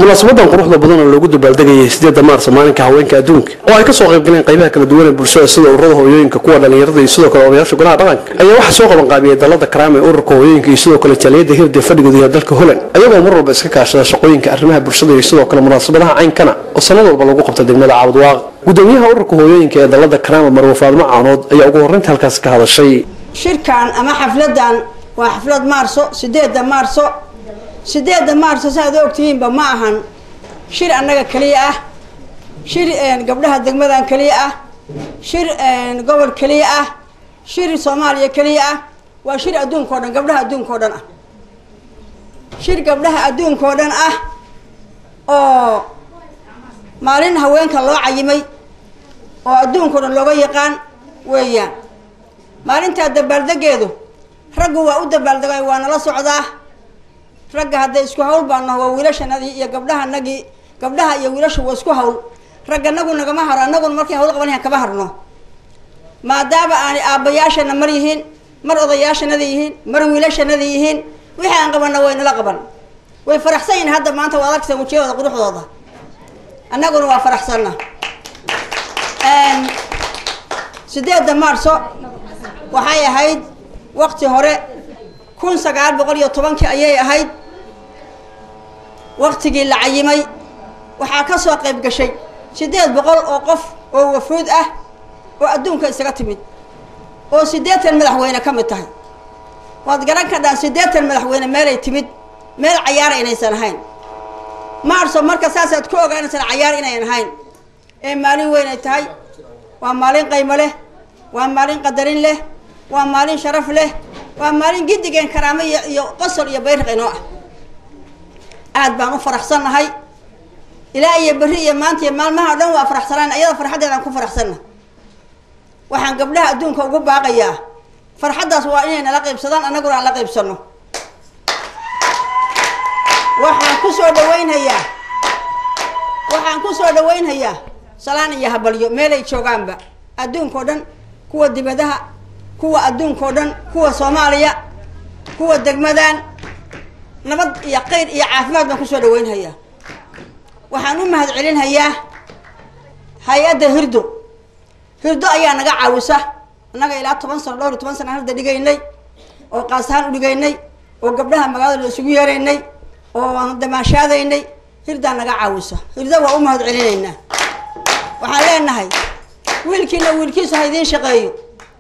munaasabadan quruxda badan oo loogu dabaaldegayay 8 Maarso maalinka haweenka adduunka oo ay ka soo qayb galeen qaybaha kala duwan ee bulshada sida ururada hooyooyinka kuwa dhalinyarada iyo sidoo kale odayaasha golaha dhaqanka ayaa waxa soo qaban qaabiyay dalada Karaame ururka hooyooyinka iyo sidoo kale jaliyada hirda fadhigooda ee dalka Holland ayagoo mar walba iska kaashada shaqooyinka arrimaha bulshada iyo sidoo kale munaasabadaha caynkana oo sanad walba lagu qabto degmada Cabdwaaq gudoomiyaha ururka hooyooyinka ee dalada Karaame Marwo Faadimo Caanood ayaa ugu horreynta halkaas ka hadashay shirkan ama xafladan waa xaflad Maarso 8 Maarso 8 Maarso saad ogtiinba ma ahan shir annaga kaliya ah shir gabdhaha degmadan kaliya ah shir gobol kaliya ah shir Soomaaliya kaliya ah waa shir adduunka oo dhan gabdhaha adduunka oo dhan ah shir gabdhaha adduunka oo dhan ah oo maalin haweenka loo cayimay oo adduunka oo dhan looga yaqaan weeyaan maalinta dabaaldegeedu raggu waa u dabaaldegay waana la socdaa ragga hadday isku hawl baano waa wiilashanadii iyo gabdhahanagii gabdhaha iyo wiilashu waa isku hawl ragga nagu nagama haro annaguna markay hawl qabanayaan kama harno maadaama aan aabbayaashana mar yihiin mar odayaashanada yihiin mar wiilashanada yihiin wixii aan qabanna wayna la qaban way faraxsan yihiin hadda maanta waa arkaysaa wajiyadooda quruxdooda annaguna waa faraxsanna 8 Maarso waxay ahayd waqti hore 1910 ayay ahayd waqtigii la cayimay waxaa ka soo qayb gashay 800 oo qof oo wafuud ah oo adduunka isaga timid oo 80 madaxweyne ka mid tahay waad garan kartaa 80 madaxweyne meel ay timid meel ciyaar inaysan ahayn Maarso marka saasaad ku ogaanaysan ciyaar inaysan ahayn ee maalin weyn ay tahay waa maalin qiimo leh waa maalin qadarin leh waa maalin sharaf leh waa maalin gidigeen karaamo iyo qosol iyo bayr qino ah aad baan u faraxsanahay ilaa iyo bari iyo maanta iyo maalmaha dhan waa faraxsanaan ayada farxadeedan ku faraxsana waxaan gabdhaha adduunka ugu baaqayaa farxadaas waa inay nala qaybsadaan anaguna aan la qaybsano waxaan ku soo dhaweynhayaa salaan iyo habalyo meel ay joogaanba adduunka oo dhan kuwa dibadaha kuwa adduunka oo dhan kuwa Soomaaliya kuwa degmadan nabad iyo khayr iyo caafimaad baan ku soo dhaweynhayaa waxaan u mahad celinhayaa hay'adda hirdo ayaa naga caawisa annaga ilaa 10 sano dhowr 10 sano hadda dhigaynay oo qaas ahaan u dhigaynay oo gabdhaha magaalada isugu yeeraynay oo aan damaashaadaynay hirda naga caawisa hirda waa u mahad celinaynaa waxaan leenahay wiilkiisa ha idin shaqeeyo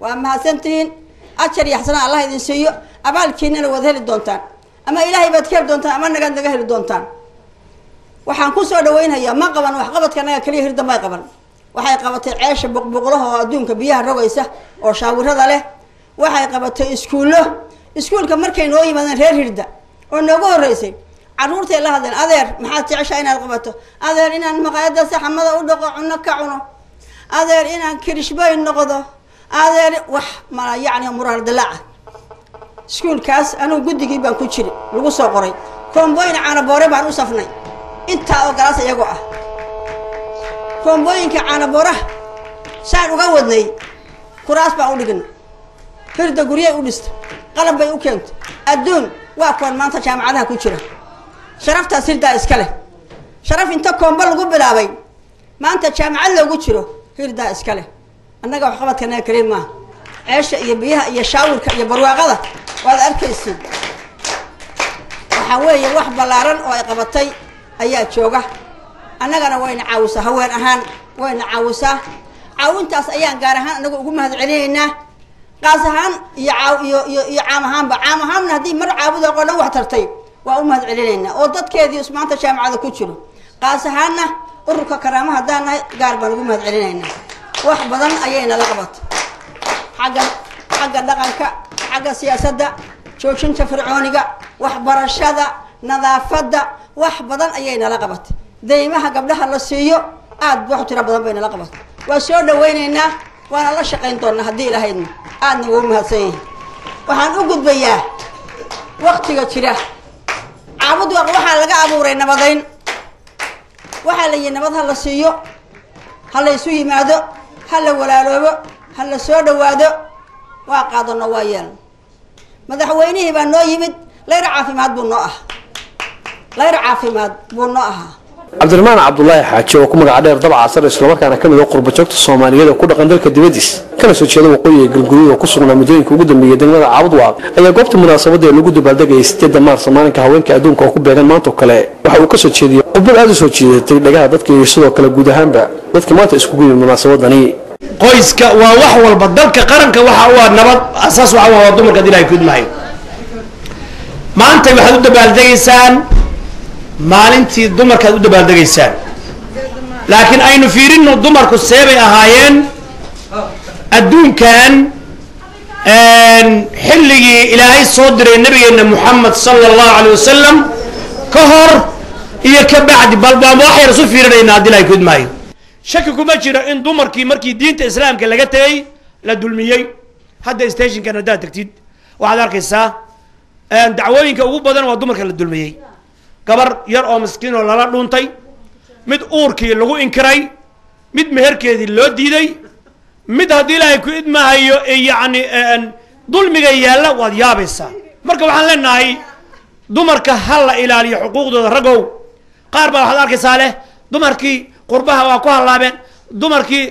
waa mahadsantiin ajar iyo xasana Allah idin siiyo abaalkiina wada heli doontaan ama ilaahay baad ka heli doontaan ama naga heli doontaan waxaan ku soo dhaweynhayaa ma qaban wax qabadka naga kaliya hirda ma qaban waxay qabatay ceesha boqboqlaha oo adduunka biyaha rogaysa oo shaawirada leh waxay qabatay iskuulka markay noo yimaadeen reer hirda oo noogu horeysay caruurtay la hadleen adeer maxaad jeceshaa inaad qabato adeer inaan maqaayada saxamada u dhaqo cunno ka cuno adeer inaan kirishbay noqdo adeer wax ma yaani murar dalaac iskuulkaas anu guddigii baan ku jiray lagu soo qoray koomboyn caana boore baan u safnay inta oo galaas iyago ah koomboyinka caana boora saan uga wadnay kuraas baan u dhigin hirda guriye u dhistay qalab bay u keentay adduun waa kuwan maanta jaamacadaha ku jira sharaftaas hirda iska leh sharaf inta koombo lagu bilaabay maanta jaamacad loogu jiro hirda iska leh annaga wax qabadkana kariima ceesha iyo biyaha iyo shaawirka iyo barwaaqada waad arkaysid waxa weeye wax balaaran oo ay qabatay ayaa jooga annagana wayna caawisa haween ahaan wayna caawisa caawintaas ayaan gaar ahaan anagu ugu mahad celinaynaa qaas ahaan iyo caam ahaanna haddii mar caabudo qodan wax tartay waa u mahad celinaynaa oo dadkeedii maanta jaamacada ku jiro qaas ahaanna ururka Karaamo haddaan gaar baan ugu mahad celinaynaa wax badan ayayna la qabatay xagga dhaqanka xagga siyaasadda joojinta fircooniga waxbarashada nadaafadda wax badan ayayna la qabatay deymaha gabdhaha la siiyo aad wax tira badan bayna la qabatay waa soo dhaweynaynaa waana la shaqayn doonaa haddii ilaahayna aadna ugu mahadsanyihiin waxaan u gudbayaa waqtiga jira caabud waxaa laga abuuray nabadayn waxaa la yidhi nabad ha la siiyo ha la isu yimaado ha la walaaloobo ha la soo dhawaado waa qaadano waa yeelan madaxweynihii baa noo yimid leer caafimaad buu noo ah غير عافيماد بونها cabdiraxmaan cabdullaahi xaaji oo ku magaca dheer dabca casar isla markaana kamid ah qurba joogta Soomaaliyeed oo ku dhaqan dalka dibadiis kana soo jeeda waqooyiga galguduud oo ku sugnaa muddooyinka ugu dambeeyay degmada Caabudwaaq ayaa goobta munaasabada ee lagu dabaaldegay 8 Maarso maalinka haweenka adduunka oo ku beegan maanta kale waxa uu ka soo jeediyay khudbad aad u soo jeedatay dhagaha dadka iyo sidoo kale guud ahaanba dadka maanta isku yimid munaasabadani qoyska waa wax walba dalka qaranka waxa uu nabad asaas waxa uu dumarka dilay ku dhimay maanta waxaad u dabaaldegaysaan maalintii dumarka u dabaaldegaysaan laakiin aynu fiirino dumarku seebay ahaayeen adduunkan xilligii ilaahay soo diray nabigeena Muhammad sallallahu alayhi wasallam ka hor iyo ka bacdi bal baa wax yar soo fiirinayna dilay ku dhimay shaki kuma jiro in dumarkii markii diinta islaamka laga tagay la dulmiyay hadda station kana daa tagtid waxaad arkaysaa dacwooyinka ugu badan waa dumarka la dulmiyay gabar yar oo miskiin oo lala dhuuntay mid uurkii lagu inkiray mid meherkeedii loo diiday mid hadii ilaahay ku idmaayo yaani dulmiga yaala waad yaabaysaa marka waxaan leenahay dumarka hal la ilaaliyo xuquuqdooda ragow qaar baa waxaad arkaysaa leh dumarkii qurbaha waa ku halaabeen dumarkii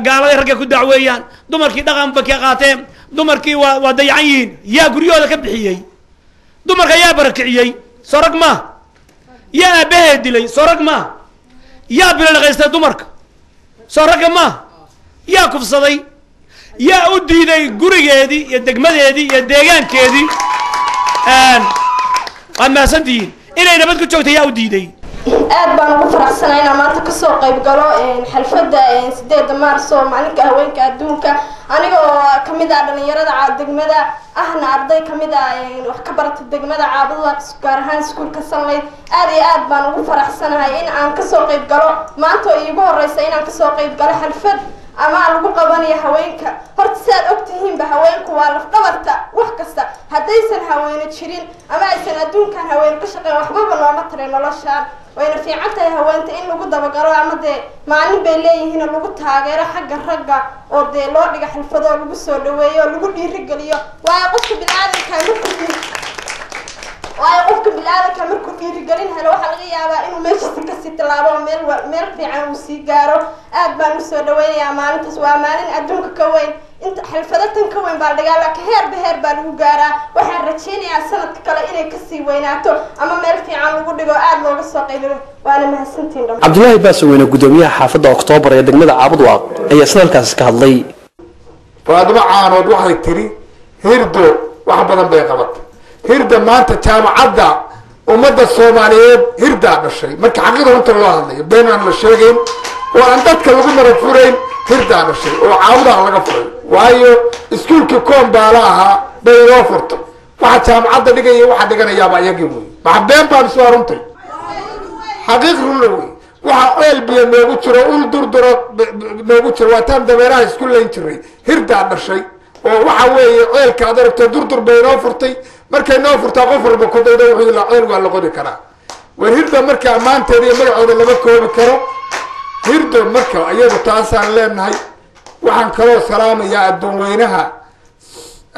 gaalada ragga ku dacweeyaan dumarkii dhaqan ba ka qaateen dumarkii waa dayacan yihiin yaa guryooda ka bixiyay dumarka yaa barakiciyay sorag ma yaa beedilay sorag ma yaa bilaqaystay dumarka sorag ma yaa kufsaday yaa u diiday gurigeedii iyo degmadeedii iyo deegaankeedii ama santii inay nabad ku joogtay yaa u diiday aad baan ugu faraxsanahay inaan maanta ka soo qayb galo xalfadda 8 Maarso maalinka haweenka adduunka aniga oo kamid ah dhalinyarada degmada ahna arday kamid ah wax ka barata degmada Caabudwaaq gaar ahaan iskuulka Sanley aad iyo aad baan ugu faraxsanahay in aan ka soo qayb galo maanta oo iigu horeysay inaan ka soo qayb galo xalfad ama lagu qabanayo haweenka horta si aad ogtihiin ba haweenku waa laf dhabarta wax kasta hadaysan haween jirin ama aysan adduunkan haween ka shaqeyn waxba nooma taray noloshaan wayna fiican tahay haweenta in lagu dabagalo ama de maalin bay leeyihiin lagu taageero xagga ragga oo de loo dhiga xalfado lagu soo dhaweeyo lagu dhiirigeliyo waa qofka bilaadanka markuu dhiirigelin helo waxa laga yaabaa inuu meeshiisa ka sii talaabo meel fiican uu sii gaaro aad baan u soo dhaweynayaa maalintaas waa maalin adduunka ka weyn inta xalfadatan ka weyn baa laga la ka heer baa lagu gaaraa waxaan rajeynayaa sanadka kale inay ka sii weynaato ama meel fiican lagu dhigo aad looga soo qaybiyo waana mahadsantiin Cabdullaahi Baasaweyne gudoomiyaha xaafadda Oktoobar ee degmada Caabudwaaq ayaa sidalkaas ka hadlay faaduma caanood waxay tiri hirdo wax badan bay qabatay hirda maanta jaamacadda ummadda Soomaaliyeed hirda dhashay marka xaqiiqada inta loo hadlayo beenan la sheegeen oo aan dadka lagu marafurayn hirda dhashay oo Caabudwaaq laga furay waayo iskuulka Koombaala aha bay loo furtay waxa jaamacadda dhigay waxa dhiganayaa ba iyagii way waxa been baan soo aruntay xaqiiq run way waxa qalbiga noogu jiro ul durduro noogu jiro waa tan dabeeraha iskuul layn jiray hirda dhashay oo waxa weeye ceelka aad aragto durdur bay noo furtay markay noo furtaa qof walba ku daydo wixii la ceel waa la qodi karaa war hirda marka amaanteeda iyo magaceeda lama koobi karo hirda marka ayadu taasaan leenahay waxaan kaloo salaamayaa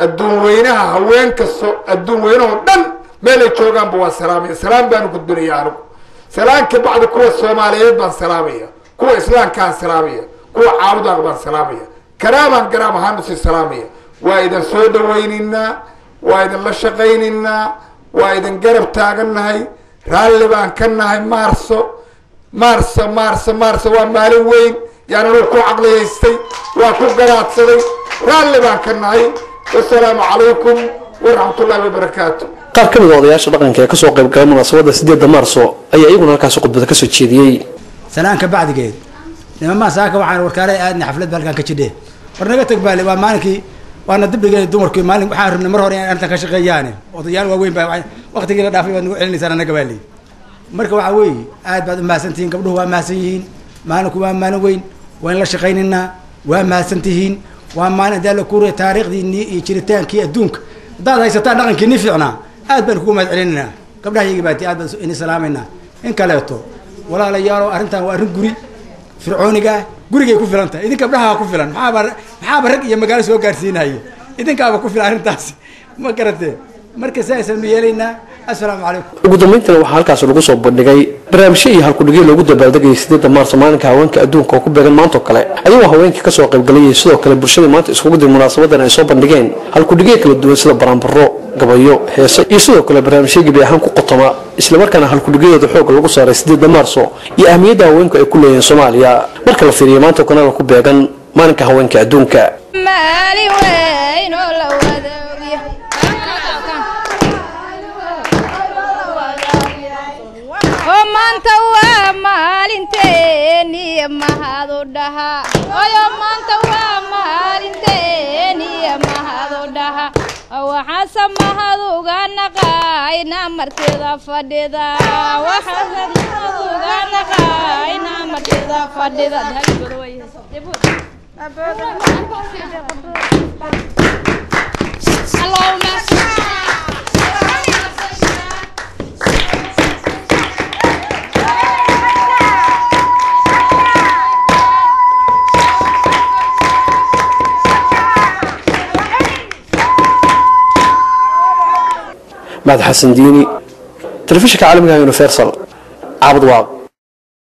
adduun weynaha haweenka adduun weynaha dhan meel ay joogaanba waa salaamaya salaam baan gudbinayaa anigu salaanka bacda kuwa Soomaaliyeed baan salaamaya kuwa islaamkaan salaamaya kuwa Caabudwaaq baan salaamaya karaaman garaam ahaan si salaamaya waa idan soo dhaweyninaa waa idan la shaqeyninaa waa idan garab taaganahay raalli baan ka nahay Maarso waa maalin weyn yaani ku caqliyeystay waa ku garaadsaday raalli baan ka nahay assalaamu calaykum wa rahmatullaahi wa barakaatuh qaar ka mid ah odayaasha dhaqanka ee ka soo qayb galay munaasabadda 8 Maarso ayaa iyaguna halkaas khudbada ka soo jeediyay salaanka bacdigeed niman saaka waxaan warkaalay aadna xaflad balkan ka jidhe warnaga tagbaale waa maalinkii waana dibdhigay dumarkii maalin waxaan rabnay mar hore in arrinta ka shaqeeyaan odayaal waaweyn baa waqtigii la dhaafay baad nagu celinaysaa anaga baali marka waxa weeye aad baad u mahadsantihiin gabdhuhu waa mahadsan yihiin maalinku waa maalin weyn waan la shaqeynaynaa waa mahadsantihiin waa maalin daal ku reey taariikhdii iyo jiritaankii adduunka dad haysataa dhaqankii fiicnaa aad baan kugu mahad celinaynaa gabdhaha iyaga baati aad baan in salaamayna in kaleeto walaalayaal arrintan waa arrin guri fircooniga gurigay ku filan tahay idinka gabdhaha ku filan maxaa rag iyo magaalo soo gaarsiinayo idinkaaba ku filan arrintaas ma garatee marka saaysan yeelaynaa السلام عليكم ugu dambeyntiina waxaa halkaas lagu soo bandhigay barnaamijyo iyo halkudhigyo loogu dabaaldegayay 8 maarso maalinka haweenka adduunka oo ku beegan maanta kale ayagoo haweenka ka soo qayb galayay sidoo kale bulshada maanta iskugu dib munaasabadan ay soo bandhigeen halkudhigyo kala duwan sida baraanbaro gabayo heeso iyo sidoo kale barnaamijyo gibi ahaan ku qotoma isla markaana halkudhigyada xoog lagu saaray 8 maarso iyo ahmiyadda haweenku ay ku leeyihiin Soomaaliya marka la fiiriyo maanta kana ku beegan maalinka haweenka adduunka maalin weyn oo la wadaagiyo oo maanta waa maalinteeni mahad u dhaha oo maanta waa maalinteeni mahad u dhaha waxaan samahad uga naqayna martida fadhida waxaan samahad uga naqayna martida fadhida بعد حسن ديني تلفزيون عالمي يونيفرسال عبد الواق